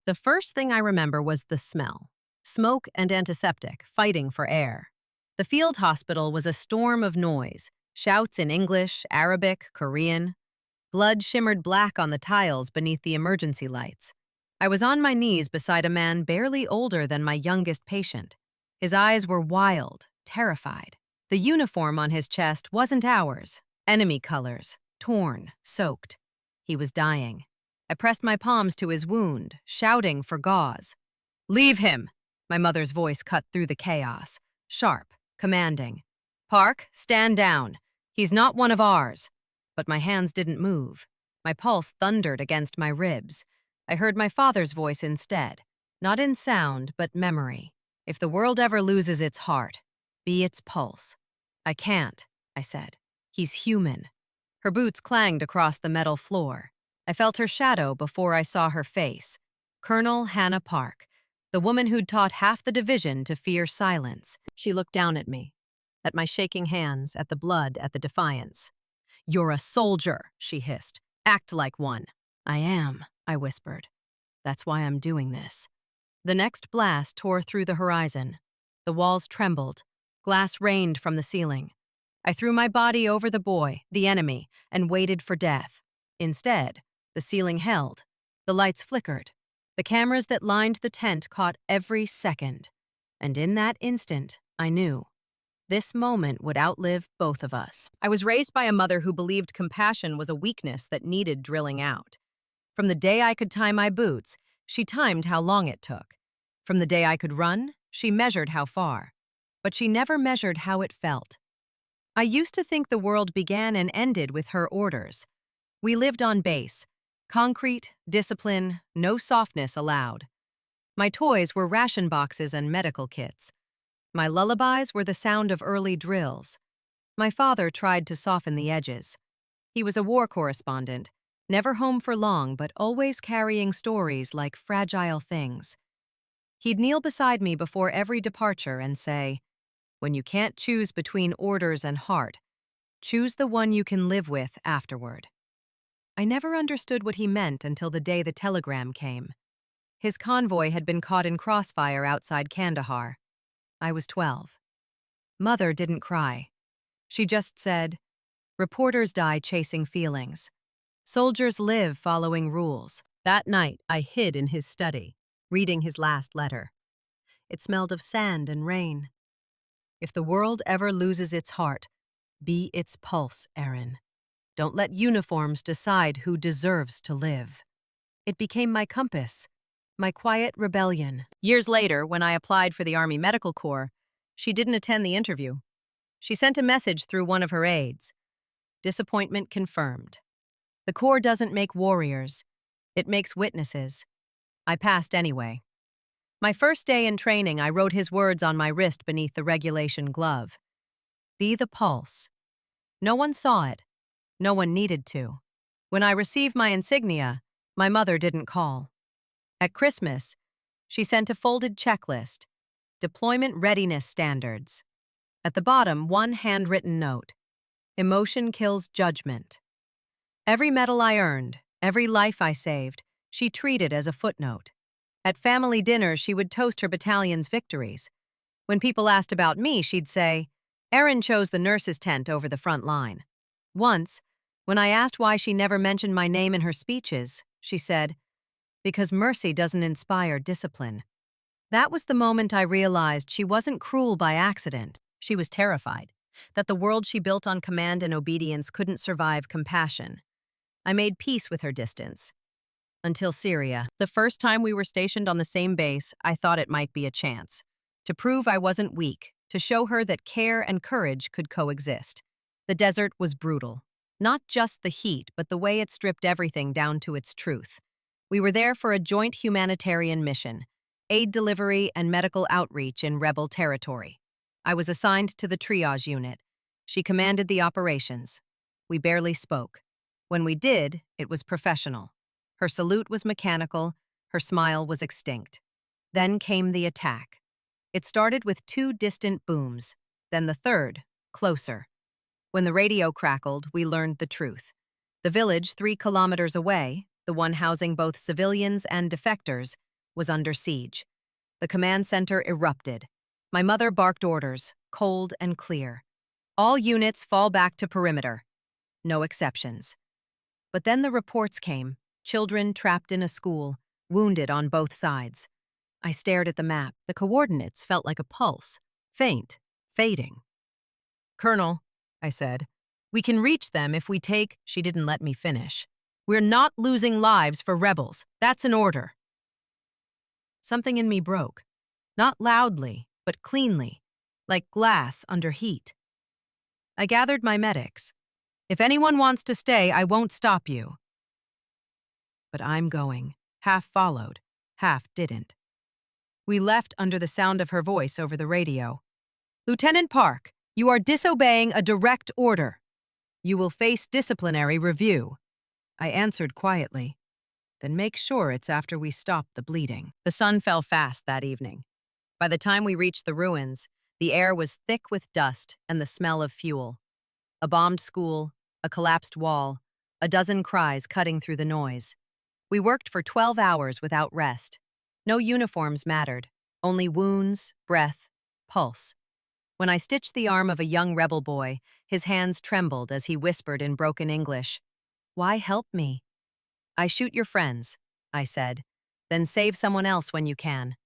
The first thing I remember was the smell. Smoke and antiseptic, fighting for air. The field hospital was a storm of noise, shouts in English, Arabic, Korean. Blood shimmered black on the tiles beneath the emergency lights. I was on my knees beside a man barely older than my youngest patient. His eyes were wild, terrified. The uniform on his chest wasn't ours. Enemy colors, torn, soaked. He was dying. I pressed my palms to his wound, shouting for gauze. "Leave him!" My mother's voice cut through the chaos, sharp, commanding. "Park, stand down. He's not one of ours." But my hands didn't move. My pulse thundered against my ribs. I heard my father's voice instead, not in sound, but memory. "If the world ever loses its heart, be its pulse." "I can't," I said. "He's human." Her boots clanged across the metal floor. I felt her shadow before I saw her face. Colonel Hannah Park, the woman who'd taught half the division to fear silence. She looked down at me, at my shaking hands, at the blood, at the defiance. "You're a soldier," she hissed. "Act like one." "I am," I whispered. "That's why I'm doing this." The next blast tore through the horizon. The walls trembled. Glass rained from the ceiling. I threw my body over the boy, the enemy, and waited for death. Instead, the ceiling held. The lights flickered. The cameras that lined the tent caught every second. And in that instant, I knew. This moment would outlive both of us. I was raised by a mother who believed compassion was a weakness that needed drilling out. From the day I could tie my boots, she timed how long it took. From the day I could run, she measured how far. But she never measured how it felt. I used to think the world began and ended with her orders. We lived on base. Concrete, discipline, no softness allowed. My toys were ration boxes and medical kits. My lullabies were the sound of early drills. My father tried to soften the edges. He was a war correspondent, never home for long but always carrying stories like fragile things. He'd kneel beside me before every departure and say, "When you can't choose between orders and heart, choose the one you can live with afterward." I never understood what he meant until the day the telegram came. His convoy had been caught in crossfire outside Kandahar. I was 12. Mother didn't cry. She just said, "Reporters die chasing feelings. Soldiers live following rules." That night, I hid in his study, reading his last letter. It smelled of sand and rain. "If the world ever loses its heart, be its pulse, Erin. Don't let uniforms decide who deserves to live." It became my compass, my quiet rebellion. Years later, when I applied for the Army Medical Corps, she didn't attend the interview. She sent a message through one of her aides. Disappointment confirmed. The Corps doesn't make warriors. It makes witnesses. I passed anyway. My first day in training, I wrote his words on my wrist beneath the regulation glove. "Be the pulse." No one saw it. No one needed to. When I received my insignia, my mother didn't call. At Christmas, she sent a folded checklist, deployment readiness standards. At the bottom, one handwritten note: "Emotion kills judgment." Every medal I earned, every life I saved, she treated as a footnote. At family dinners, she would toast her battalion's victories. When people asked about me, she'd say, "Erin chose the nurse's tent over the front line." Once, when I asked why she never mentioned my name in her speeches, she said, "Because mercy doesn't inspire discipline." That was the moment I realized she wasn't cruel by accident. She was terrified that the world she built on command and obedience couldn't survive compassion. I made peace with her distance. Until Syria. The first time we were stationed on the same base, I thought it might be a chance. To prove I wasn't weak, to show her that care and courage could coexist. The desert was brutal. Not just the heat, but the way it stripped everything down to its truth. We were there for a joint humanitarian mission, aid delivery and medical outreach in rebel territory. I was assigned to the triage unit. She commanded the operations. We barely spoke. When we did, it was professional. Her salute was mechanical, her smile was extinct. Then came the attack. It started with 2 distant booms, then the third, closer. When the radio crackled, we learned the truth. The village 3 kilometers away, the one housing both civilians and defectors, was under siege. The command center erupted. My mother barked orders, cold and clear. All units fall back to perimeter. No exceptions. But then the reports came, children trapped in a school, wounded on both sides. I stared at the map. The coordinates felt like a pulse, faint, fading. "Colonel," I said, "we can reach them if we take—" She didn't let me finish. "We're not losing lives for rebels. That's an order." Something in me broke. Not loudly, but cleanly, like glass under heat. I gathered my medics. "If anyone wants to stay, I won't stop you." But I'm going. Half followed, half didn't. We left under the sound of her voice over the radio. "Lieutenant Park, you are disobeying a direct order. You will face disciplinary review." I answered quietly. "Then make sure it's after we stop the bleeding." The sun fell fast that evening. By the time we reached the ruins, the air was thick with dust and the smell of fuel. A bombed school, a collapsed wall, a dozen cries cutting through the noise. We worked for 12 hours without rest. No uniforms mattered, only wounds, breath, pulse. When I stitched the arm of a young rebel boy, his hands trembled as he whispered in broken English, "Why help me?" "I shoot your friends," I said. "Then save someone else when you can."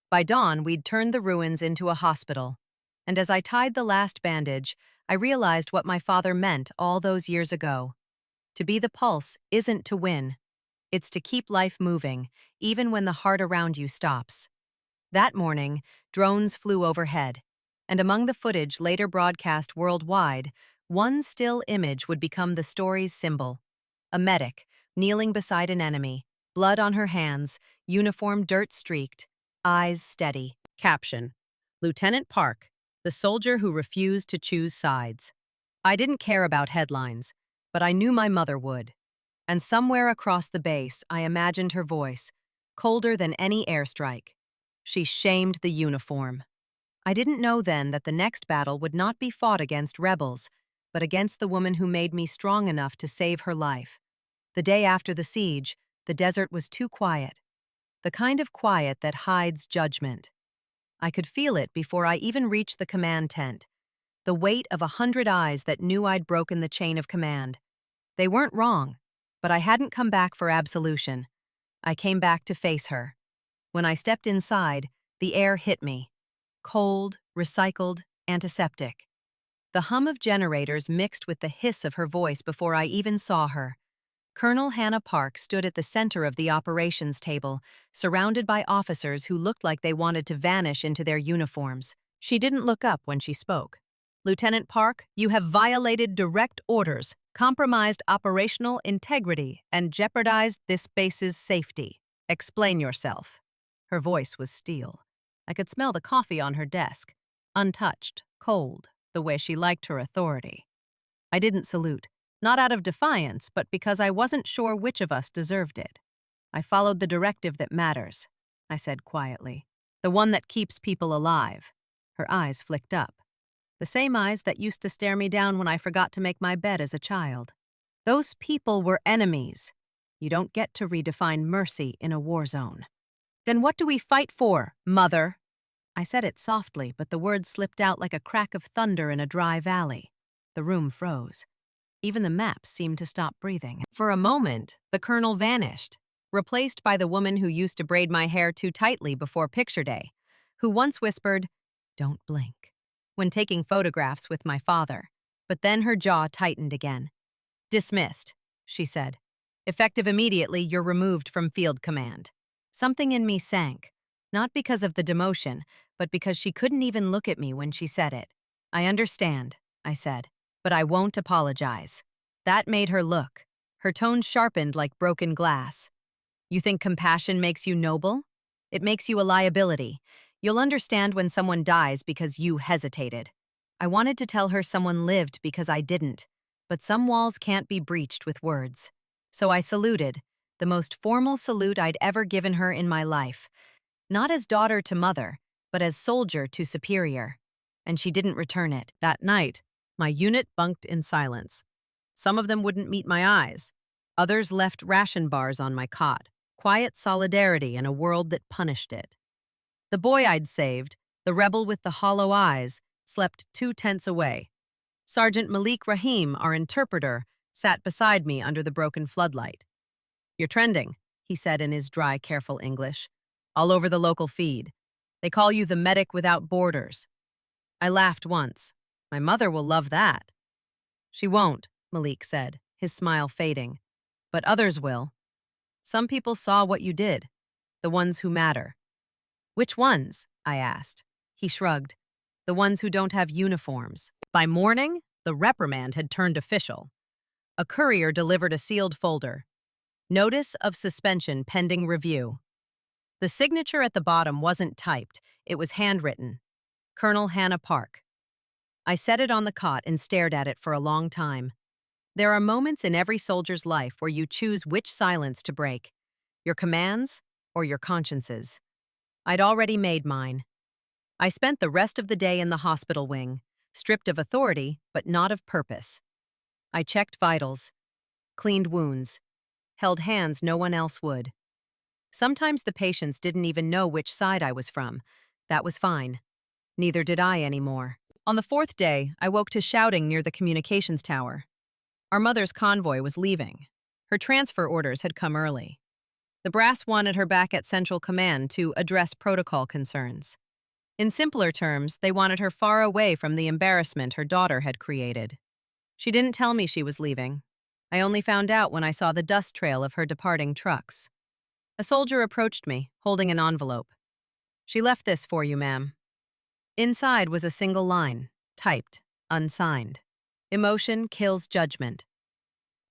By dawn, we'd turned the ruins into a hospital. And as I tied the last bandage, I realized what my father meant all those years ago. To be the pulse isn't to win. It's to keep life moving, even when the heart around you stops. That morning, drones flew overhead. And among the footage later broadcast worldwide, one still image would become the story's symbol. A medic, kneeling beside an enemy, blood on her hands, uniform dirt-streaked, eyes steady. Caption: Lieutenant Park, the soldier who refused to choose sides. I didn't care about headlines, but I knew my mother would. And somewhere across the base, I imagined her voice, colder than any airstrike. She shamed the uniform. I didn't know then that the next battle would not be fought against rebels, but against the woman who made me strong enough to save her life. The day after the siege, the desert was too quiet. The kind of quiet that hides judgment. I could feel it before I even reached the command tent. The weight of 100 eyes that knew I'd broken the chain of command. They weren't wrong, but I hadn't come back for absolution. I came back to face her. When I stepped inside, the air hit me. Cold, recycled, antiseptic. The hum of generators mixed with the hiss of her voice before I even saw her. Colonel Hannah Park stood at the center of the operations table, surrounded by officers who looked like they wanted to vanish into their uniforms. She didn't look up when she spoke. "Lieutenant Park, you have violated direct orders, compromised operational integrity, and jeopardized this base's safety. Explain yourself." Her voice was steel. I could smell the coffee on her desk, untouched, cold, the way she liked her authority. I didn't salute, not out of defiance, but because I wasn't sure which of us deserved it. "I followed the directive that matters," I said quietly, "the one that keeps people alive." Her eyes flicked up. The same eyes that used to stare me down when I forgot to make my bed as a child. Those people were enemies. You don't get to redefine mercy in a war zone. "Then what do we fight for, Mother?" I said it softly, but the words slipped out like a crack of thunder in a dry valley. The room froze. Even the maps seemed to stop breathing. For a moment, the colonel vanished, replaced by the woman who used to braid my hair too tightly before picture day, who once whispered, "Don't blink," when taking photographs with my father. But then her jaw tightened again. "Dismissed," she said. "Effective immediately, you're removed from field command." Something in me sank, not because of the demotion, but because she couldn't even look at me when she said it. "I understand," I said, "but I won't apologize." That made her look. Her tone sharpened like broken glass. "You think compassion makes you noble? It makes you a liability. You'll understand when someone dies because you hesitated." I wanted to tell her someone lived because I didn't, but some walls can't be breached with words. So I saluted, the most formal salute I'd ever given her in my life. Not as daughter to mother, but as soldier to superior. And she didn't return it. That night, my unit bunked in silence. Some of them wouldn't meet my eyes. Others left ration bars on my cot. quiet solidarity in a world that punished it. The boy I'd saved, the rebel with the hollow eyes, slept 2 tents away. Sergeant Malik Rahim, our interpreter, sat beside me under the broken floodlight. "You're trending," he said in his dry, careful English. "All over the local feed. They call you the medic without borders." I laughed once. "My mother will love that." "She won't," Malik said, his smile fading. "But others will. Some people saw what you did, the ones who matter." "Which ones?" I asked. He shrugged. "The ones who don't have uniforms." By morning, the reprimand had turned official. A courier delivered a sealed folder. Notice of suspension pending review. The signature at the bottom wasn't typed, it was handwritten. Colonel Hannah Park. I set it on the cot and stared at it for a long time. There are moments in every soldier's life where you choose which silence to break, your commands or your consciences. I'd already made mine. I spent the rest of the day in the hospital wing, stripped of authority but not of purpose. I checked vitals, cleaned wounds, held hands no one else would. Sometimes the patients didn't even know which side I was from. That was fine. Neither did I anymore. On the 4th day, I woke to shouting near the communications tower. Our mother's convoy was leaving. Her transfer orders had come early. The brass wanted her back at Central Command to address protocol concerns. In simpler terms, they wanted her far away from the embarrassment her daughter had created. She didn't tell me she was leaving. I only found out when I saw the dust trail of her departing trucks. A soldier approached me, holding an envelope. "She left this for you, ma'am." Inside was a single line, typed, unsigned. "Emotion kills judgment."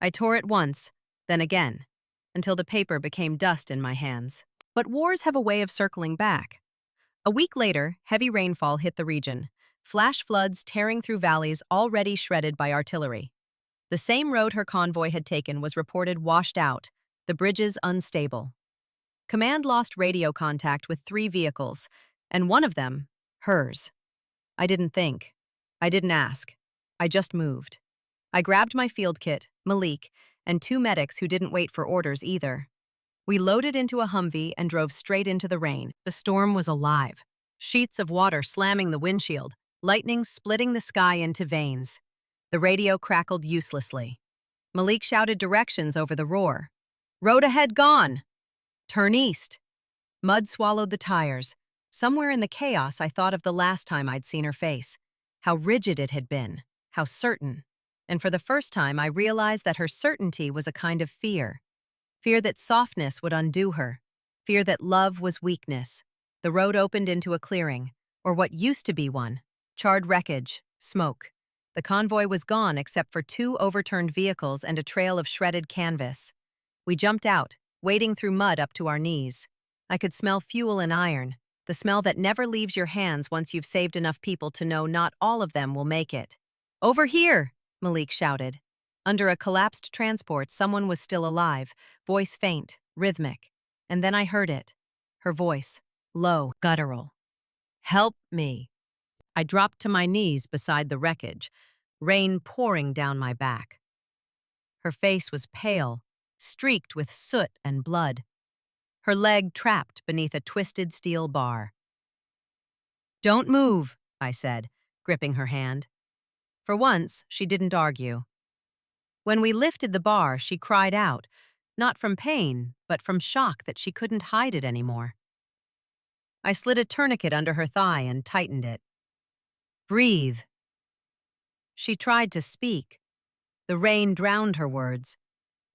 I tore it once, then again, until the paper became dust in my hands. But wars have a way of circling back. A week later, heavy rainfall hit the region, flash floods tearing through valleys already shredded by artillery. The same road her convoy had taken was reported washed out, the bridges unstable. Command lost radio contact with 3 vehicles, and one of them, hers. I didn't think. I didn't ask. I just moved. I grabbed my field kit, Malik, and 2 medics who didn't wait for orders either. We loaded into a Humvee and drove straight into the rain. The storm was alive. Sheets of water slamming the windshield, lightning splitting the sky into veins. The radio crackled uselessly. Malik shouted directions over the roar. "Road ahead gone! Turn east!" Mud swallowed the tires. Somewhere in the chaos, I thought of the last time I'd seen her face. How rigid it had been, how certain. And for the first time, I realized that her certainty was a kind of fear. Fear that softness would undo her. Fear that love was weakness. The road opened into a clearing, or what used to be one. Charred wreckage, smoke. The convoy was gone except for 2 overturned vehicles and a trail of shredded canvas. We jumped out, wading through mud up to our knees. I could smell fuel and iron, the smell that never leaves your hands once you've saved enough people to know not all of them will make it. "Over here!" Malik shouted. Under a collapsed transport, someone was still alive, voice faint, rhythmic. And then I heard it. Her voice, low, guttural. "Help me." I dropped to my knees beside the wreckage, rain pouring down my back. Her face was pale, streaked with soot and blood. Her leg trapped beneath a twisted steel bar. "Don't move," I said, gripping her hand. For once, she didn't argue. When we lifted the bar, she cried out, not from pain, but from shock that she couldn't hide it anymore. I slid a tourniquet under her thigh and tightened it. "Breathe." She tried to speak. The rain drowned her words.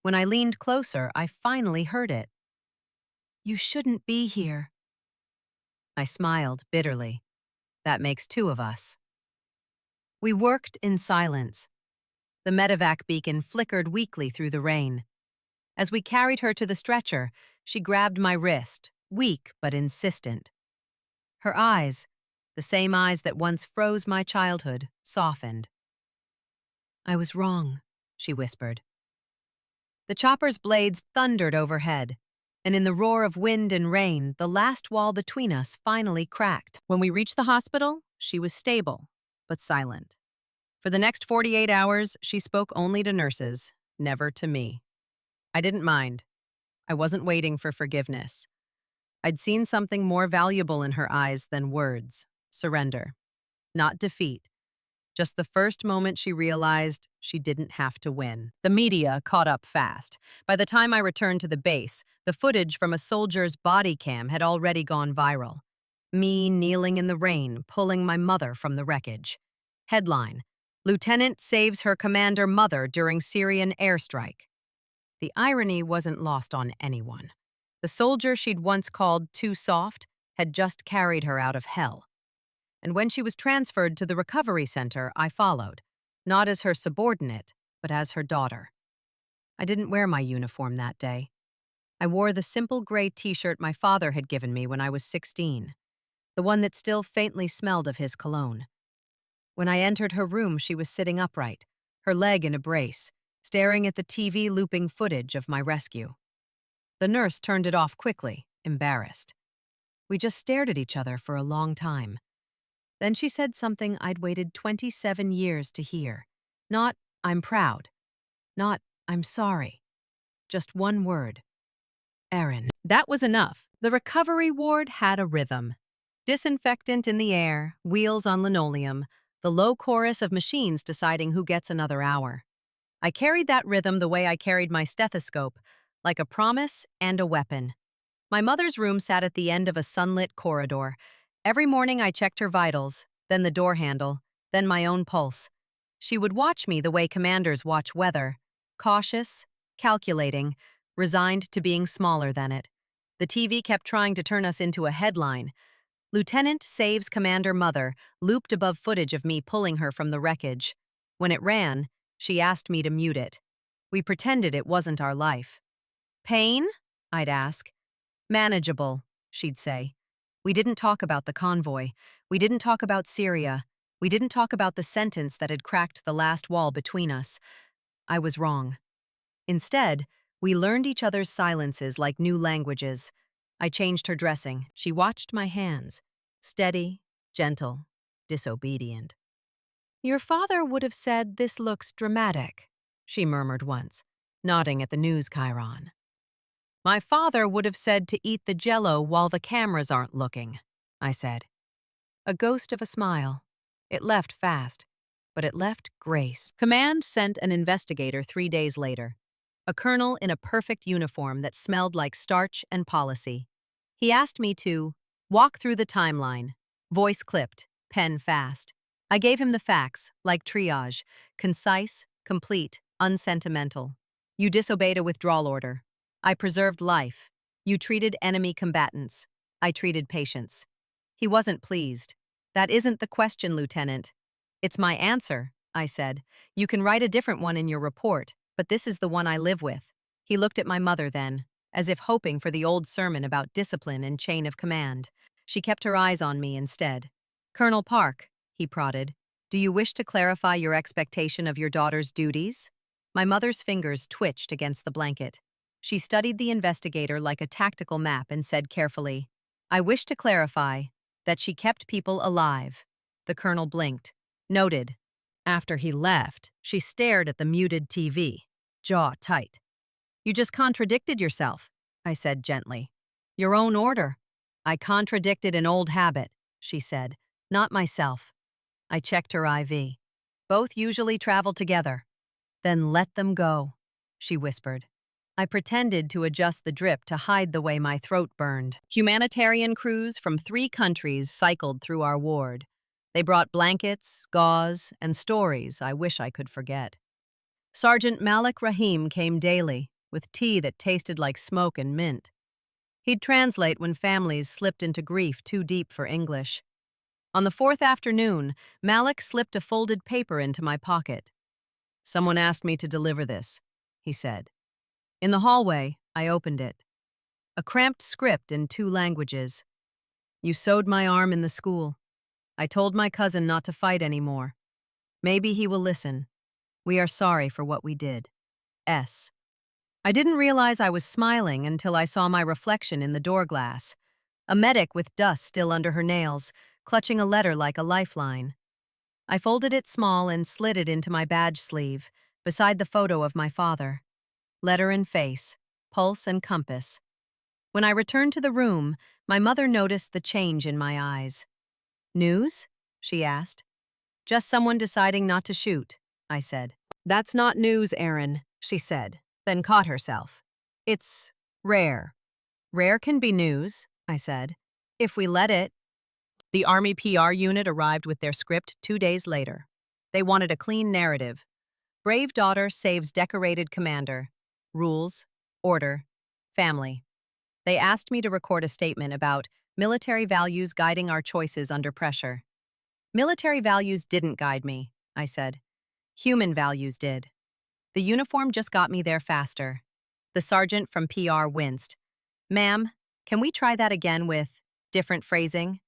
When I leaned closer, I finally heard it. "You shouldn't be here." I smiled bitterly. That makes 2 of us. We worked in silence. The medevac beacon flickered weakly through the rain. As we carried her to the stretcher, she grabbed my wrist, weak but insistent. Her eyes, the same eyes that once froze my childhood, softened. "I was wrong," she whispered. The chopper's blades thundered overhead, and in the roar of wind and rain, the last wall between us finally cracked. When we reached the hospital, she was stable, but silent. For the next 48 hours, she spoke only to nurses, never to me. I didn't mind. I wasn't waiting for forgiveness. I'd seen something more valuable in her eyes than words: surrender, not defeat. Just the first moment she realized she didn't have to win. The media caught up fast. By the time I returned to the base, the footage from a soldier's body cam had already gone viral. Me kneeling in the rain, pulling my mother from the wreckage. Headline: Lieutenant saves her commander mother during Syrian airstrike. The irony wasn't lost on anyone. The soldier she'd once called too soft had just carried her out of hell. And when she was transferred to the recovery center, I followed, not as her subordinate, but as her daughter. I didn't wear my uniform that day. I wore the simple gray t-shirt my father had given me when I was 16, the one that still faintly smelled of his cologne. When I entered her room, she was sitting upright, her leg in a brace, staring at the TV looping footage of my rescue. The nurse turned it off quickly, embarrassed. We just stared at each other for a long time. Then she said something I'd waited 27 years to hear. Not, "I'm proud." Not, "I'm sorry." Just one word: Erin. That was enough. The recovery ward had a rhythm. Disinfectant in the air, wheels on linoleum, the low chorus of machines deciding who gets another hour. I carried that rhythm the way I carried my stethoscope, like a promise and a weapon. My mother's room sat at the end of a sunlit corridor. Every morning I checked her vitals, then the door handle, then my own pulse. She would watch me the way commanders watch weather, cautious, calculating, resigned to being smaller than it. The TV kept trying to turn us into a headline. Lieutenant saves commander mother, looped above footage of me pulling her from the wreckage. When it ran, she asked me to mute it. We pretended it wasn't our life. Pain? I'd ask. Manageable, she'd say. We didn't talk about the convoy. We didn't talk about Syria. We didn't talk about the sentence that had cracked the last wall between us. I was wrong. Instead, we learned each other's silences like new languages. I changed her dressing. She watched my hands. Steady, gentle, disobedient. Your father would have said this looks dramatic, she murmured once, nodding at the news chyron. My father would have said to eat the jello while the cameras aren't looking, I said. A ghost of a smile. It left fast, but it left grace. Command sent an investigator 3 days later, a colonel in a perfect uniform that smelled like starch and policy. He asked me to walk through the timeline, voice clipped, pen fast. I gave him the facts, like triage, concise, complete, unsentimental. You disobeyed a withdrawal order. I preserved life. You treated enemy combatants. I treated patients. He wasn't pleased. That isn't the question, Lieutenant. It's my answer, I said. You can write a different one in your report, but this is the one I live with. He looked at my mother then, as if hoping for the old sermon about discipline and chain of command. She kept her eyes on me instead. Colonel Park, he prodded, do you wish to clarify your expectation of your daughter's duties? My mother's fingers twitched against the blanket. She studied the investigator like a tactical map and said carefully, I wish to clarify that she kept people alive. The colonel blinked. Noted. After he left, she stared at the muted TV, jaw tight. You just contradicted yourself, I said gently. Your own order. I contradicted an old habit, she said, not myself. I checked her IV. Both usually travel together. Then let them go, she whispered. I pretended to adjust the drip to hide the way my throat burned. Humanitarian crews from 3 countries cycled through our ward. They brought blankets, gauze, and stories I wish I could forget. Sergeant Malik Rahim came daily, with tea that tasted like smoke and mint. He'd translate when families slipped into grief too deep for English. On the 4th afternoon, Malik slipped a folded paper into my pocket. Someone asked me to deliver this, he said. In the hallway, I opened it. A cramped script in 2 languages. You sewed my arm in the school. I told my cousin not to fight anymore. Maybe he will listen. We are sorry for what we did. S. I didn't realize I was smiling until I saw my reflection in the door glass. A medic with dust still under her nails, clutching a letter like a lifeline. I folded it small and slid it into my badge sleeve, beside the photo of my father. Letter and face. pulse, and compass. When I returned to the room, my mother noticed the change in my eyes. "News?" she asked. "Just someone deciding not to shoot," I said. "That's not news, Erin," she said, then caught herself. "It's rare." "Rare can be news," I said, "if we let it." The Army PR unit arrived with their script 2 days later. They wanted a clean narrative. Brave daughter saves decorated commander. Rules, order, family. They asked me to record a statement about military values guiding our choices under pressure. "Military values didn't guide me," I said. "Human values did. The uniform just got me there faster." The sergeant from PR winced. "Ma'am, can we try that again with different phrasing?"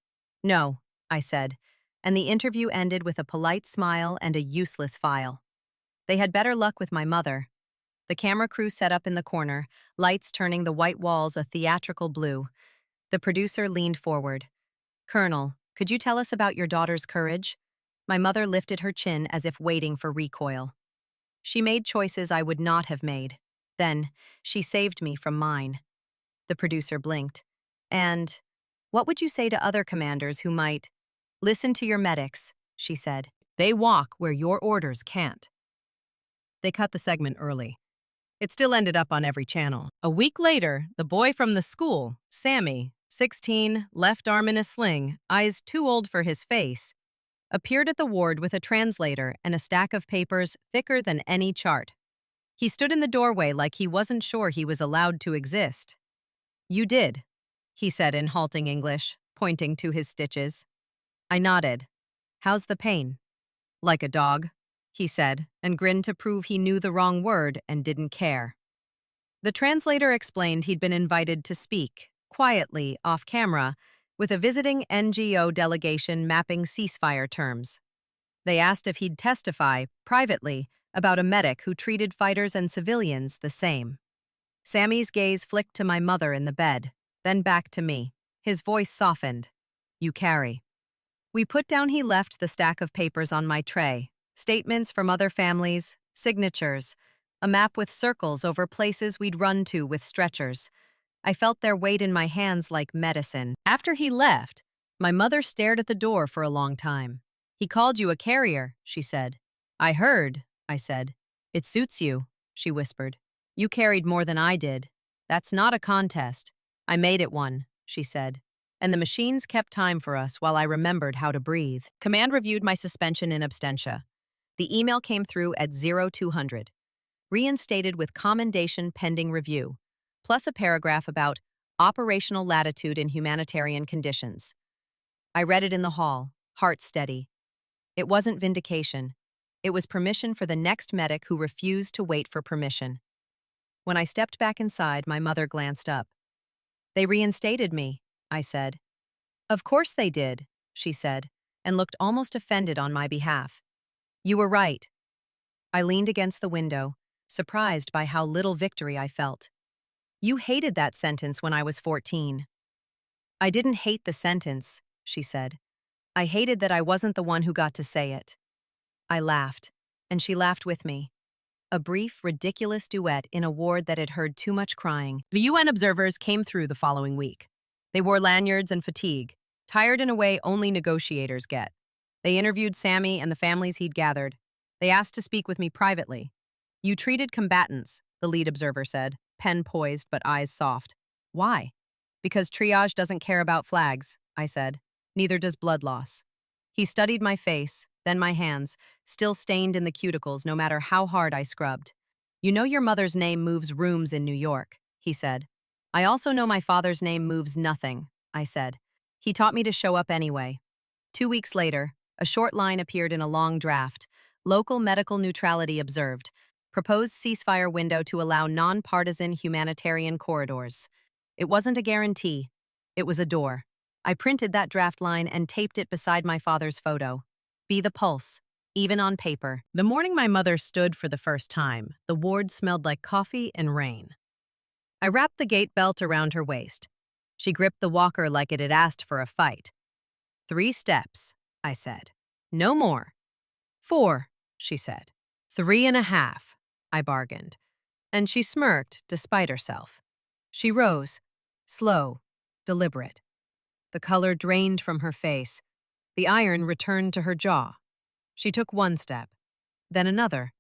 "No," I said, and the interview ended with a polite smile and a useless file. They had better luck with my mother. The camera crew set up in the corner, lights turning the white walls a theatrical blue. The producer leaned forward. "Colonel, could you tell us about your daughter's courage?" My mother lifted her chin as if waiting for recoil. "She made choices I would not have made. Then, she saved me from mine." The producer blinked. "And what would you say to other commanders who might—" "Listen to your medics," she said. "They walk where your orders can't." They cut the segment early. It still ended up on every channel. A week later, the boy from the school, Sammy, 16, left arm in a sling, eyes too old for his face, appeared at the ward with a translator and a stack of papers thicker than any chart. He stood in the doorway like he wasn't sure he was allowed to exist. "You did," he said in halting English, pointing to his stitches. I nodded. "How's the pain?" "Like a dog," he said, and grinned to prove he knew the wrong word and didn't care. The translator explained he'd been invited to speak, quietly, off camera, with a visiting NGO delegation mapping ceasefire terms. They asked if he'd testify, privately, about a medic who treated fighters and civilians the same. Sammy's gaze flicked to my mother in the bed, then back to me. His voice softened. "You carry." We put down. He left the stack of papers on my tray. Statements from other families, signatures, a map with circles over places we'd run to with stretchers. I felt their weight in my hands like medicine. After he left, my mother stared at the door for a long time. "He called you a carrier," she said. "I heard," I said. "It suits you," she whispered. "You carried more than I did. That's not a contest. I made it one," she said. And the machines kept time for us while I remembered how to breathe. Command reviewed my suspension in absentia. The email came through at 0200. Reinstated with commendation pending review, plus a paragraph about operational latitude in humanitarian conditions. I read it in the hall, heart steady. It wasn't vindication. It was permission for the next medic who refused to wait for permission. When I stepped back inside, my mother glanced up. "They reinstated me," I said. "Of course they did," she said, and looked almost offended on my behalf. "You were right." I leaned against the window, surprised by how little victory I felt. "You hated that sentence when I was 14. "I didn't hate the sentence," she said. "I hated that I wasn't the one who got to say it." I laughed, and she laughed with me. A brief, ridiculous duet in a ward that had heard too much crying. The UN observers came through the following week. They wore lanyards and fatigue, tired in a way only negotiators get. They interviewed Sammy and the families he'd gathered. They asked to speak with me privately. "You treated combatants," the lead observer said, pen poised but eyes soft. "Why?" "Because triage doesn't care about flags," I said. "Neither does blood loss." He studied my face, then my hands, still stained in the cuticles no matter how hard I scrubbed. "You know your mother's name moves rooms in New York," he said. "I also know my father's name moves nothing," I said. He taught me to show up anyway. 2 weeks later, a short line appeared in a long draft. Local medical neutrality observed. Proposed ceasefire window to allow non-partisan humanitarian corridors. It wasn't a guarantee. It was a door. I printed that draft line and taped it beside my father's photo. Be the pulse, even on paper. The morning my mother stood for the first time, the ward smelled like coffee and rain. I wrapped the gate belt around her waist. She gripped the walker like it had asked for a fight. 3 steps, I said. "No more." 4, she said. 3.5, I bargained. and she smirked despite herself. She rose, slow, deliberate. The color drained from her face. The iron returned to her jaw. She took one step, then another.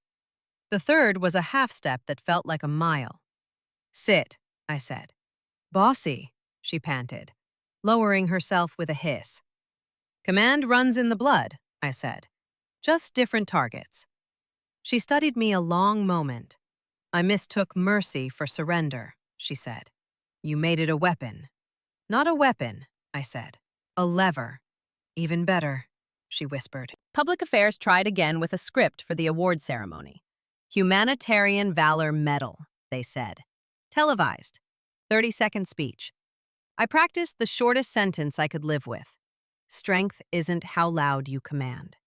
The third was a half step that felt like a mile. "Sit," I said. "Bossy," she panted, lowering herself with a hiss. "Command runs in the blood," I said. "Just different targets." She studied me a long moment. "I mistook mercy for surrender," she said. "You made it a weapon." "Not a weapon," I said. "A lever." "Even better," she whispered. Public Affairs tried again with a script for the award ceremony. Humanitarian Valor Medal, they said. Televised. 30-second speech. I practiced the shortest sentence I could live with. Strength isn't how loud you command.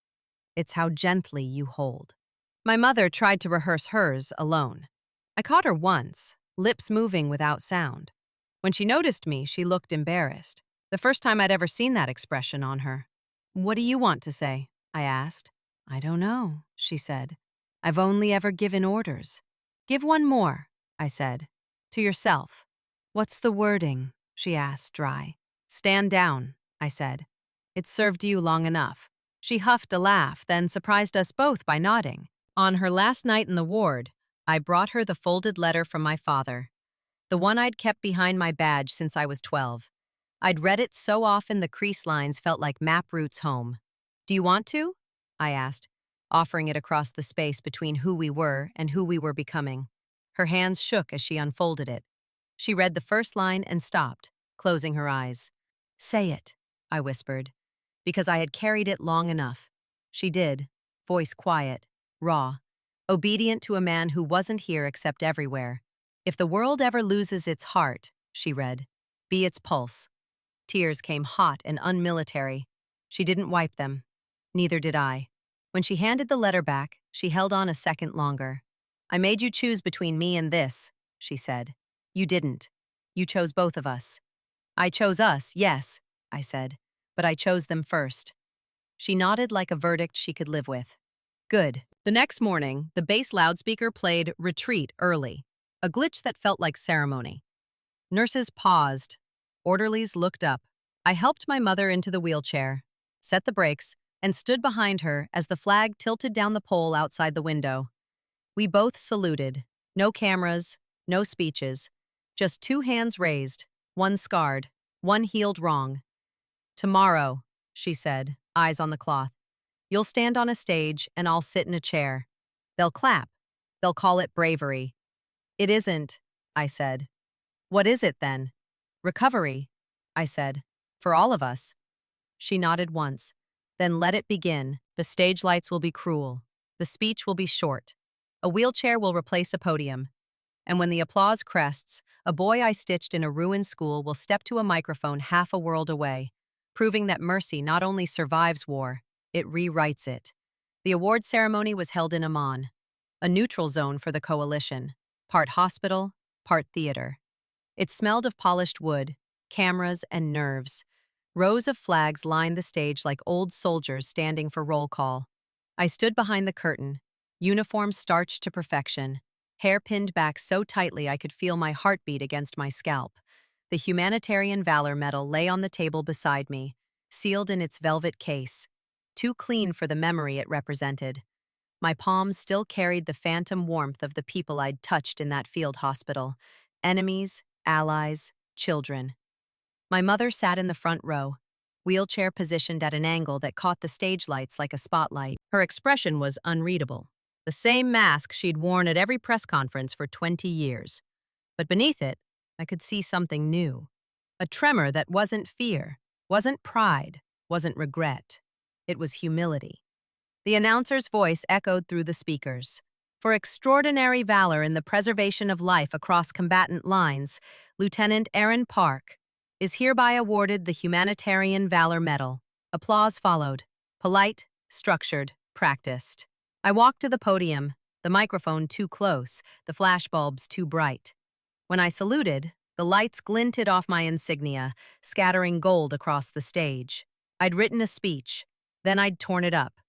It's how gently you hold. My mother tried to rehearse hers alone. I caught her once, lips moving without sound. When she noticed me, she looked embarrassed. The first time I'd ever seen that expression on her. "What do you want to say?" I asked. "I don't know," she said. "I've only ever given orders." "Give one more," I said. "To yourself." "What's the wording?" she asked, dry. "Stand down," I said. "It's served you long enough." She huffed a laugh, then surprised us both by nodding. On her last night in the ward, I brought her the folded letter from my father, the one I'd kept behind my badge since I was 12. I'd read it so often the crease lines felt like map routes home. "Do you want to?" I asked, offering it across the space between who we were and who we were becoming. Her hands shook as she unfolded it. She read the first line and stopped, closing her eyes. "Say it," I whispered, because I had carried it long enough. She did, voice quiet, raw, obedient to a man who wasn't here except everywhere. "If the world ever loses its heart," she read, "be its pulse." Tears came hot and unmilitary. She didn't wipe them. Neither did I. When she handed the letter back, she held on a second longer. "I made you choose between me and this," she said. "You didn't. You chose both of us." "I chose us, yes," I said, "but I chose them first." She nodded like a verdict she could live with. "Good." The next morning, the base loudspeaker played Retreat early, a glitch that felt like ceremony. Nurses paused. Orderlies looked up. I helped my mother into the wheelchair, set the brakes, and stood behind her as the flag tilted down the pole outside the window. We both saluted. No cameras, no speeches, just two hands raised, one scarred, one healed wrong. "Tomorrow," she said, eyes on the cloth, "you'll stand on a stage and I'll sit in a chair. They'll clap. They'll call it bravery." "It isn't," I said. "What is it then?" "Recovery," I said, "for all of us." She nodded once. "Then let it begin. The stage lights will be cruel. The speech will be short. A wheelchair will replace a podium. And when the applause crests, a boy I stitched in a ruined school will step to a microphone half a world away, proving that mercy not only survives war, it rewrites it." The award ceremony was held in Amman, a neutral zone for the coalition, part hospital, part theater. It smelled of polished wood, cameras, and nerves. Rows of flags lined the stage like old soldiers standing for roll call. I stood behind the curtain, uniform starched to perfection, hair pinned back so tightly I could feel my heartbeat against my scalp. The Humanitarian Valor Medal lay on the table beside me, sealed in its velvet case, too clean for the memory it represented. My palms still carried the phantom warmth of the people I'd touched in that field hospital. Enemies, allies, children. My mother sat in the front row, wheelchair positioned at an angle that caught the stage lights like a spotlight. Her expression was unreadable, the same mask she'd worn at every press conference for 20 years. But beneath it, I could see something new. A tremor that wasn't fear, wasn't pride, wasn't regret. It was humility. The announcer's voice echoed through the speakers. "For extraordinary valor in the preservation of life across combatant lines, Lieutenant Erin Park is hereby awarded the Humanitarian Valor Medal." Applause followed. Polite, structured, practiced. I walked to the podium, the microphone too close, the flashbulbs too bright. When I saluted, the lights glinted off my insignia, scattering gold across the stage. I'd written a speech, then I'd torn it up.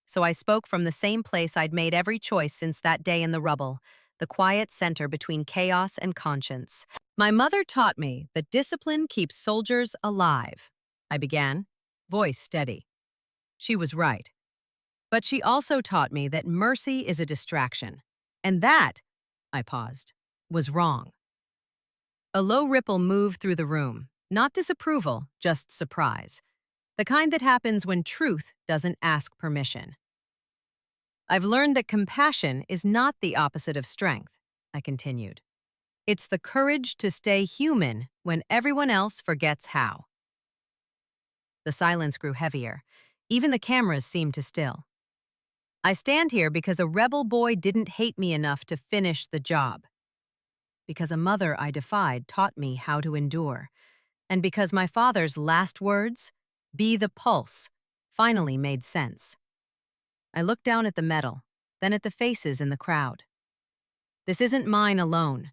So I spoke from the same place I'd made every choice since that day in the rubble, the quiet center between chaos and conscience. My mother taught me that discipline keeps soldiers alive. I began, voice steady. She was right. But she also taught me that mercy is a distraction. And that, I paused, was wrong. A low ripple moved through the room, not disapproval, just surprise. The kind that happens when truth doesn't ask permission. I've learned that compassion is not the opposite of strength, I continued. It's the courage to stay human when everyone else forgets how. The silence grew heavier. Even the cameras seemed to still. I stand here because a rebel boy didn't hate me enough to finish the job. Because a mother I defied taught me how to endure. And because my father's last words, "Be the pulse," finally made sense. I looked down at the medal, then at the faces in the crowd. This isn't mine alone.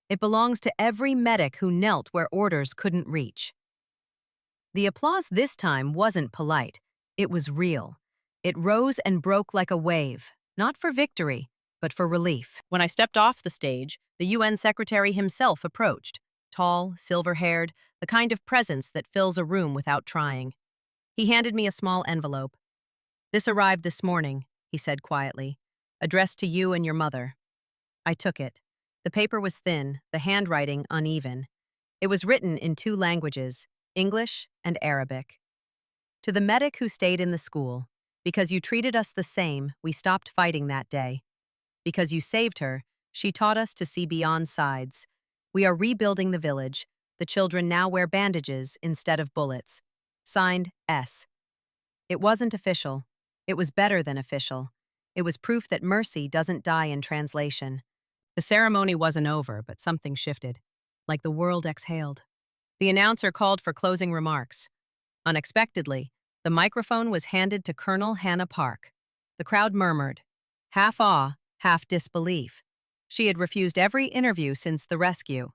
It belongs to every medic who knelt where orders couldn't reach. The applause this time wasn't polite. It was real. It rose and broke like a wave, not for victory, but for relief. When I stepped off the stage, the UN Secretary himself approached, tall, silver-haired, the kind of presence that fills a room without trying. He handed me a small envelope. "This arrived this morning," he said quietly, "addressed to you and your mother." I took it. The paper was thin, the handwriting uneven. It was written in 2 languages, English and Arabic. To the medic who stayed in the school, because you treated us the same, we stopped fighting that day. Because you saved her, she taught us to see beyond sides. We are rebuilding the village. The children now wear bandages instead of bullets. Signed, S. It wasn't official. It was better than official. It was proof that mercy doesn't die in translation. The ceremony wasn't over, but something shifted, like the world exhaled. The announcer called for closing remarks. Unexpectedly, the microphone was handed to Colonel Hannah Park. The crowd murmured, half awe, half disbelief. She had refused every interview since the rescue.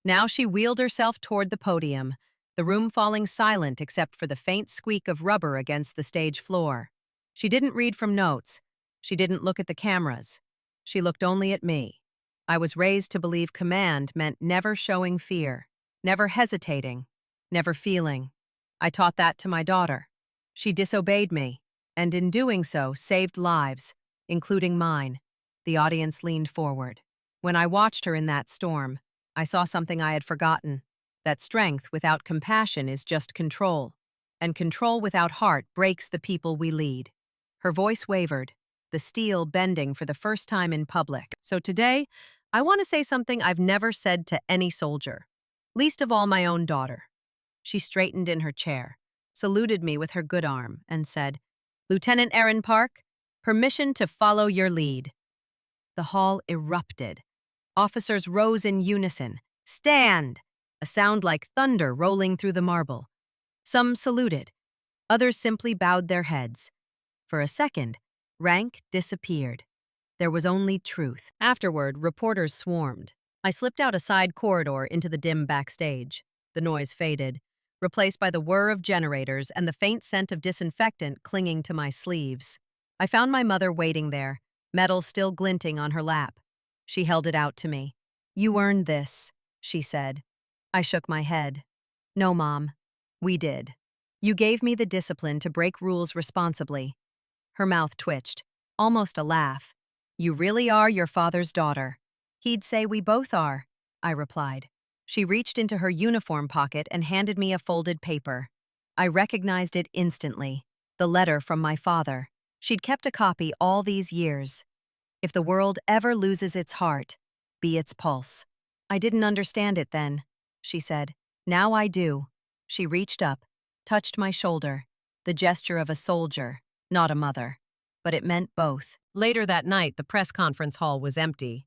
Now she wheeled herself toward the podium, the room falling silent except for the faint squeak of rubber against the stage floor. She didn't read from notes. She didn't look at the cameras. She looked only at me. I was raised to believe command meant never showing fear, never hesitating, never feeling. I taught that to my daughter. She disobeyed me, and in doing so, saved lives, including mine. The audience leaned forward. When I watched her in that storm, I saw something I had forgotten, that strength without compassion is just control, and control without heart breaks the people we lead. Her voice wavered, the steel bending for the first time in public. So today, I want to say something I've never said to any soldier, least of all my own daughter. She straightened in her chair, saluted me with her good arm, and said, "Lieutenant Erin Park, permission to follow your lead." The hall erupted. Officers rose in unison. "Stand!" A sound like thunder rolling through the marble. Some saluted. Others simply bowed their heads. For a second, rank disappeared. There was only truth. Afterward, reporters swarmed. I slipped out a side corridor into the dim backstage. The noise faded, replaced by the whir of generators and the faint scent of disinfectant clinging to my sleeves. I found my mother waiting there, metal still glinting on her lap. She held it out to me. "You earned this," she said. I shook my head. "No, Mom. We did. You gave me the discipline to break rules responsibly." Her mouth twitched, almost a laugh. "You really are your father's daughter." "He'd say we both are," I replied. She reached into her uniform pocket and handed me a folded paper. I recognized it instantly, the letter from my father. She'd kept a copy all these years. "If the world ever loses its heart, be its pulse." I didn't understand it then, she said. "Now I do." She reached up, touched my shoulder, the gesture of a soldier, not a mother. But it meant both. Later that night, the press conference hall was empty.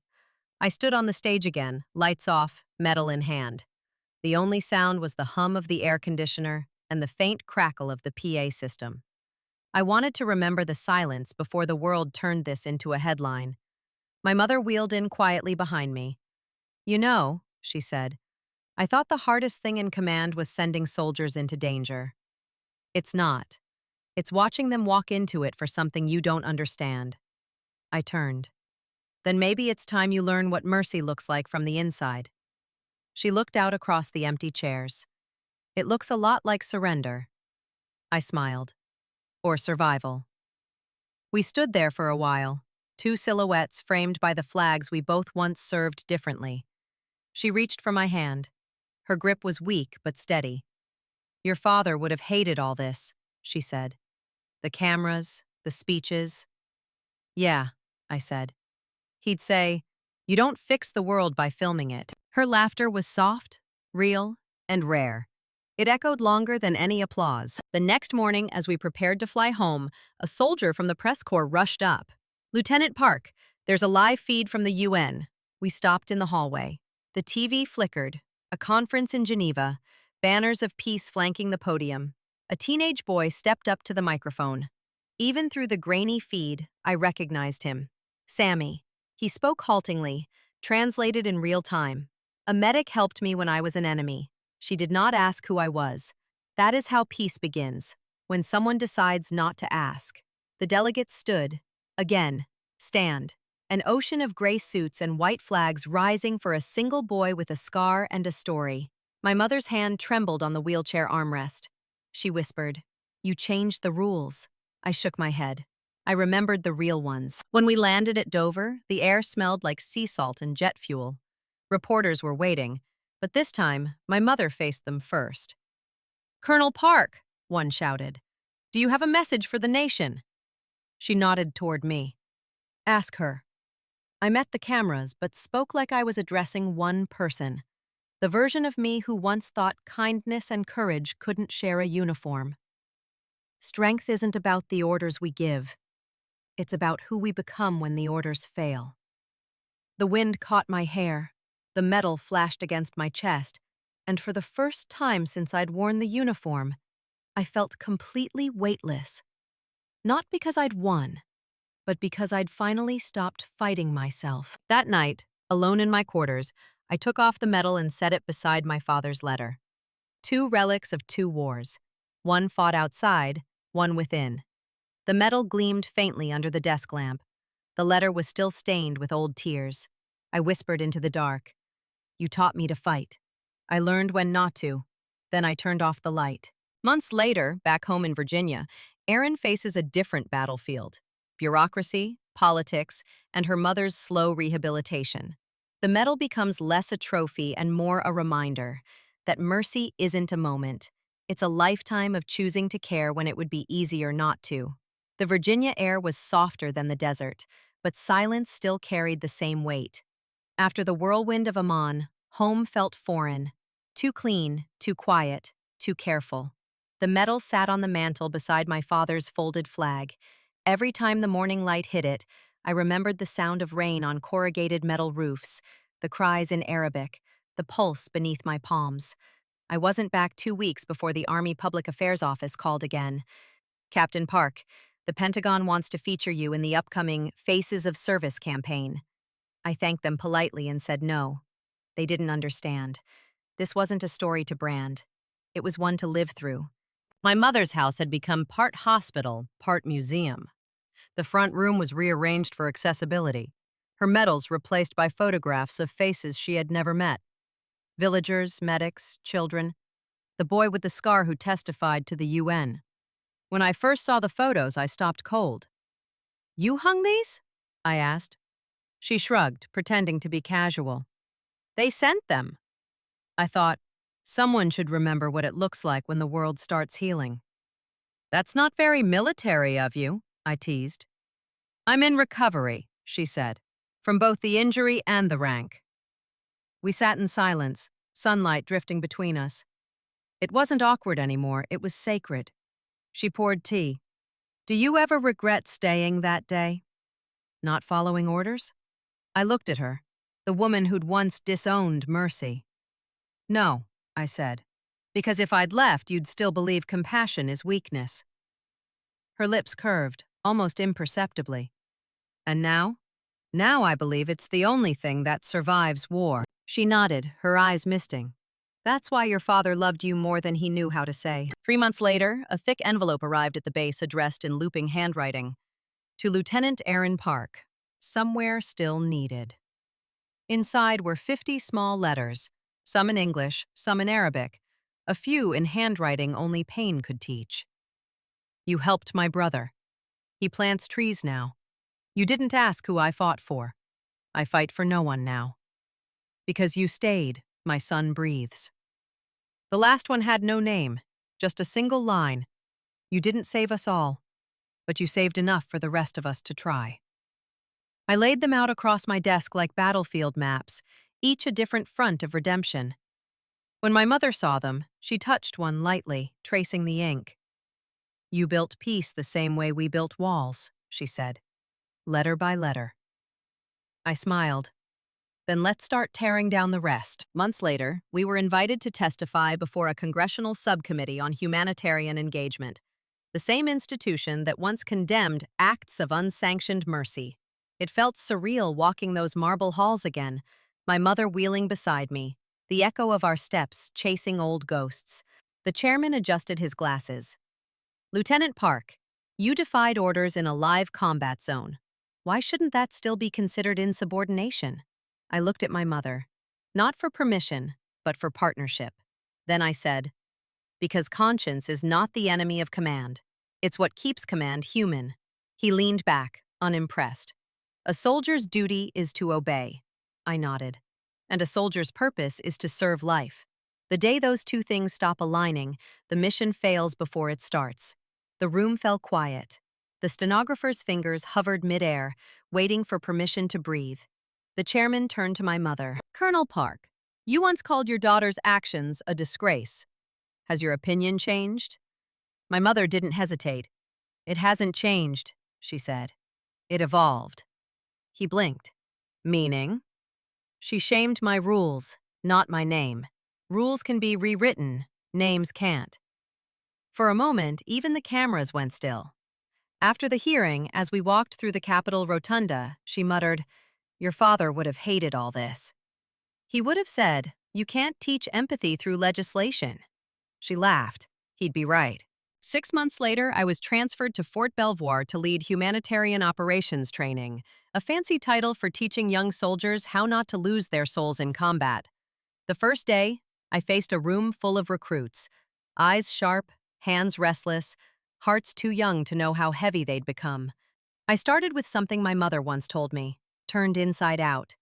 I stood on the stage again, lights off, medal in hand. The only sound was the hum of the air conditioner and the faint crackle of the PA system. I wanted to remember the silence before the world turned this into a headline. My mother wheeled in quietly behind me. "You know," she said, "I thought the hardest thing in command was sending soldiers into danger. It's not. It's watching them walk into it for something you don't understand." I turned. Then maybe it's time you learn what mercy looks like from the inside. She looked out across the empty chairs. It looks a lot like surrender. I smiled. Or survival. We stood there for a while, two silhouettes framed by the flags we both once served differently. She reached for my hand. Her grip was weak but steady. Your father would have hated all this, she said. The cameras, the speeches. Yeah, I said. He'd say, you don't fix the world by filming it. Her laughter was soft, real, and rare. It echoed longer than any applause. The next morning, as we prepared to fly home, a soldier from the press corps rushed up. Lieutenant Park, there's a live feed from the UN. We stopped in the hallway. The TV flickered. A conference in Geneva, banners of peace flanking the podium. A teenage boy stepped up to the microphone. Even through the grainy feed, I recognized him. Sammy. He spoke haltingly, translated in real time. A medic helped me when I was an enemy. She did not ask who I was. That is how peace begins, when someone decides not to ask. The delegates stood. Again, stand. An ocean of gray suits and white flags rising for a single boy with a scar and a story. My mother's hand trembled on the wheelchair armrest. She whispered, "You changed the rules." I shook my head. I remembered the real ones. When we landed at Dover, the air smelled like sea salt and jet fuel. Reporters were waiting, but this time, my mother faced them first. "Colonel Park," one shouted. "Do you have a message for the nation?" She nodded toward me. "Ask her." I met the cameras, but spoke like I was addressing one person. The version of me who once thought kindness and courage couldn't share a uniform. Strength isn't about the orders we give. It's about who we become when the orders fail. The wind caught my hair. The metal flashed against my chest, and for the first time since I'd worn the uniform, I felt completely weightless. Not because I'd won, but because I'd finally stopped fighting myself. That night, alone in my quarters, I took off the medal and set it beside my father's letter. Two relics of two wars. One fought outside, one within. The medal gleamed faintly under the desk lamp. The letter was still stained with old tears. I whispered into the dark. You taught me to fight. I learned when not to. Then I turned off the light. Months later, back home in Virginia, Erin faces a different battlefield. Bureaucracy, politics, and her mother's slow rehabilitation. The medal becomes less a trophy and more a reminder that mercy isn't a moment. It's a lifetime of choosing to care when it would be easier not to. The Virginia air was softer than the desert, but silence still carried the same weight. After the whirlwind of Amman, home felt foreign. Too clean, too quiet, too careful. The medal sat on the mantel beside my father's folded flag. Every time the morning light hit it, I remembered the sound of rain on corrugated metal roofs, the cries in Arabic, the pulse beneath my palms. I wasn't back 2 weeks before the Army Public Affairs Office called again. Captain Park, the Pentagon wants to feature you in the upcoming Faces of Service campaign. I thanked them politely and said no. They didn't understand. This wasn't a story to brand. It was one to live through. My mother's house had become part hospital, part museum. The front room was rearranged for accessibility, her medals replaced by photographs of faces she had never met. Villagers, medics, children. The boy with the scar who testified to the UN. When I first saw the photos, I stopped cold. "You hung these?" I asked. She shrugged, pretending to be casual. "They sent them." I thought, someone should remember what it looks like when the world starts healing. "That's not very military of you," I teased. "I'm in recovery," she said, "from both the injury and the rank." We sat in silence, sunlight drifting between us. It wasn't awkward anymore, it was sacred. She poured tea. "Do you ever regret staying that day? Not following orders?" I looked at her, the woman who'd once disowned mercy. "No," I said, "because if I'd left, you'd still believe compassion is weakness." Her lips curved, almost imperceptibly. "And now? Now I believe it's the only thing that survives war." She nodded, her eyes misting. "That's why your father loved you more than he knew how to say." 3 months later, a thick envelope arrived at the base addressed in looping handwriting. To Lieutenant Erin Park. Somewhere still needed. Inside were 50 small letters, some in English, some in Arabic, a few in handwriting only pain could teach. You helped my brother. He plants trees now. You didn't ask who I fought for. I fight for no one now. Because you stayed, my son breathes. The last one had no name, just a single line. You didn't save us all, but you saved enough for the rest of us to try. I laid them out across my desk like battlefield maps, each a different front of redemption. When my mother saw them, she touched one lightly, tracing the ink. You built peace the same way we built walls, she said, letter by letter. I smiled. Then let's start tearing down the rest. Months later, we were invited to testify before a congressional subcommittee on humanitarian engagement, the same institution that once condemned acts of unsanctioned mercy. It felt surreal walking those marble halls again, my mother wheeling beside me, the echo of our steps chasing old ghosts. The chairman adjusted his glasses. Lieutenant Park, you defied orders in a live combat zone. Why shouldn't that still be considered insubordination? I looked at my mother. Not for permission, but for partnership. Then I said, because conscience is not the enemy of command. It's what keeps command human. He leaned back, unimpressed. A soldier's duty is to obey. I nodded. And a soldier's purpose is to serve life. The day those two things stop aligning, the mission fails before it starts. The room fell quiet. The stenographer's fingers hovered midair, waiting for permission to breathe. The chairman turned to my mother. Colonel Park, you once called your daughter's actions a disgrace. Has your opinion changed? My mother didn't hesitate. It hasn't changed, she said. It evolved. He blinked. Meaning? She shamed my rules, not my name. Rules can be rewritten, names can't. For a moment, even the cameras went still. After the hearing, as we walked through the Capitol rotunda, she muttered, your father would have hated all this. He would have said, you can't teach empathy through legislation. She laughed. He'd be right. 6 months later, I was transferred to Fort Belvoir to lead humanitarian operations training, a fancy title for teaching young soldiers how not to lose their souls in combat. The first day, I faced a room full of recruits, eyes sharp, hands restless, hearts too young to know how heavy they'd become. I started with something my mother once told me, turned inside out.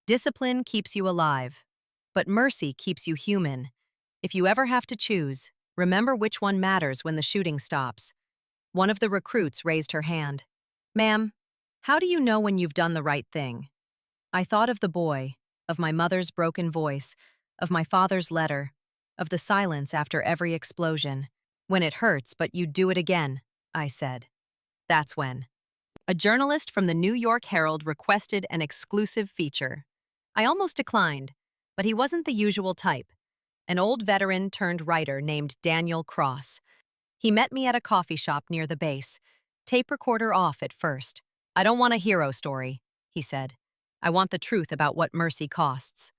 Discipline keeps you alive, but mercy keeps you human. If you ever have to choose, remember which one matters when the shooting stops. One of the recruits raised her hand. Ma'am, how do you know when you've done the right thing? I thought of the boy, of my mother's broken voice, of my father's letter, of the silence after every explosion. When it hurts, but you do it again, I said. That's when. A journalist from the New York Herald requested an exclusive feature. I almost declined, but he wasn't the usual type. An old veteran turned writer named Daniel Cross. He met me at a coffee shop near the base, tape recorder off at first. I don't want a hero story, he said. I want the truth about what mercy costs.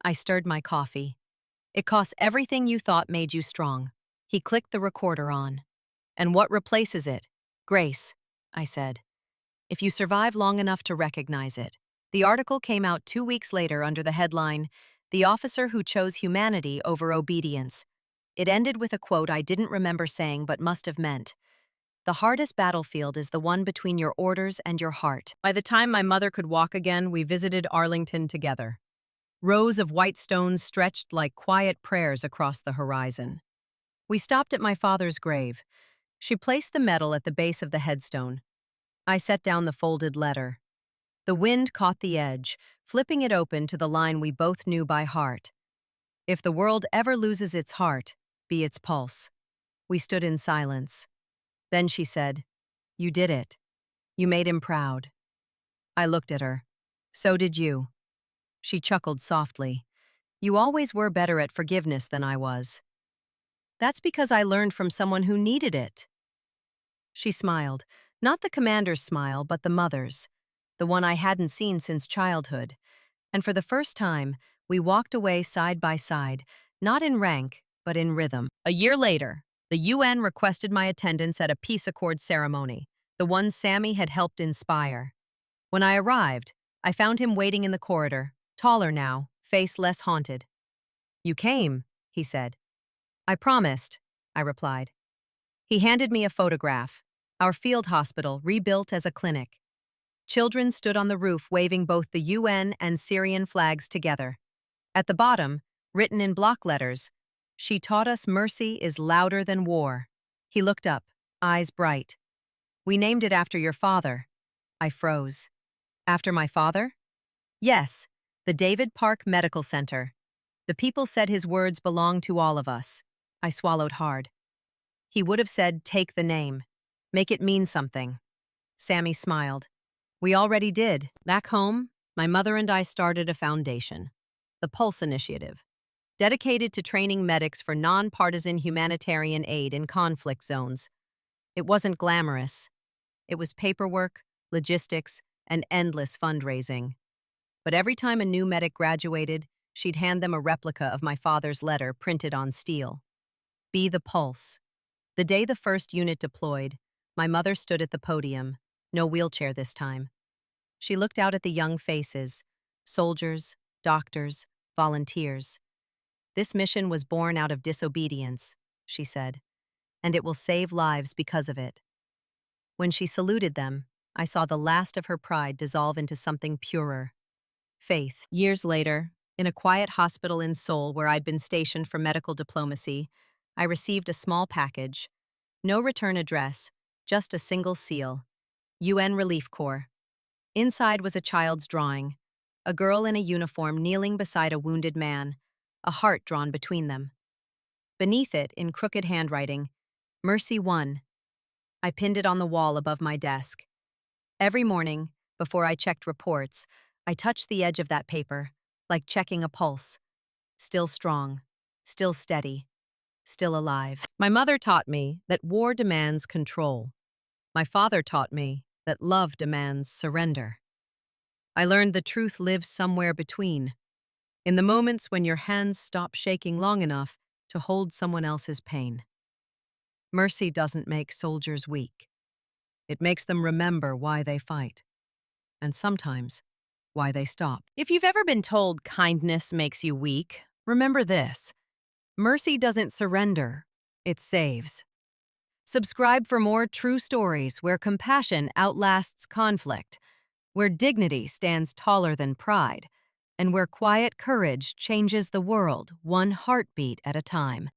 I stirred my coffee. It costs everything you thought made you strong. He clicked the recorder on. And what replaces it? Grace, I said. If you survive long enough to recognize it. The article came out 2 weeks later under the headline, The Officer Who Chose Humanity Over Obedience. It ended with a quote I didn't remember saying but must have meant. The hardest battlefield is the one between your orders and your heart. By the time my mother could walk again, we visited Arlington together. Rows of white stones stretched like quiet prayers across the horizon. We stopped at my father's grave. She placed the medal at the base of the headstone. I set down the folded letter. The wind caught the edge, flipping it open to the line we both knew by heart. If the world ever loses its heart, be its pulse. We stood in silence. Then she said, You did it. You made him proud. I looked at her. So did you. She chuckled softly. You always were better at forgiveness than I was. That's because I learned from someone who needed it. She smiled, not the commander's smile, but the mother's, the one I hadn't seen since childhood. And for the first time, we walked away side by side, not in rank, but in rhythm. A year later, the UN requested my attendance at a peace accord ceremony, the one Sammy had helped inspire. When I arrived, I found him waiting in the corridor, taller now, face less haunted. "You came," he said. "I promised," I replied. He handed me a photograph, our field hospital rebuilt as a clinic. Children stood on the roof waving both the UN and Syrian flags together. At the bottom, written in block letters, "She taught us mercy is louder than war." He looked up, eyes bright. "We named it after your father." I froze. "After my father?" "Yes, the David Park Medical Center. The people said his words belong to all of us." I swallowed hard. He would have said, "Take the name. Make it mean something." Sammy smiled. "We already did." Back home, my mother and I started a foundation, the Pulse Initiative, dedicated to training medics for nonpartisan humanitarian aid in conflict zones. It wasn't glamorous. It was paperwork, logistics, and endless fundraising. But every time a new medic graduated, she'd hand them a replica of my father's letter printed on steel. Be the pulse. The day the first unit deployed, my mother stood at the podium, no wheelchair this time. She looked out at the young faces, soldiers, doctors, volunteers. "This mission was born out of disobedience," she said, "and it will save lives because of it." When she saluted them, I saw the last of her pride dissolve into something purer. Faith. Years later, in a quiet hospital in Seoul where I'd been stationed for medical diplomacy, I received a small package. No return address, just a single seal. UN Relief Corps. Inside was a child's drawing, a girl in a uniform kneeling beside a wounded man, a heart drawn between them. Beneath it, in crooked handwriting, "Mercy One." I pinned it on the wall above my desk. Every morning, before I checked reports, I touched the edge of that paper, like checking a pulse. Still strong, still steady, still alive. My mother taught me that war demands control. My father taught me that love demands surrender. I learned the truth lives somewhere between, in the moments when your hands stop shaking long enough to hold someone else's pain. Mercy doesn't make soldiers weak. It makes them remember why they fight, and sometimes why they stop. If you've ever been told kindness makes you weak, remember this: mercy doesn't surrender, it saves. Subscribe for more true stories where compassion outlasts conflict, where dignity stands taller than pride, and where quiet courage changes the world one heartbeat at a time.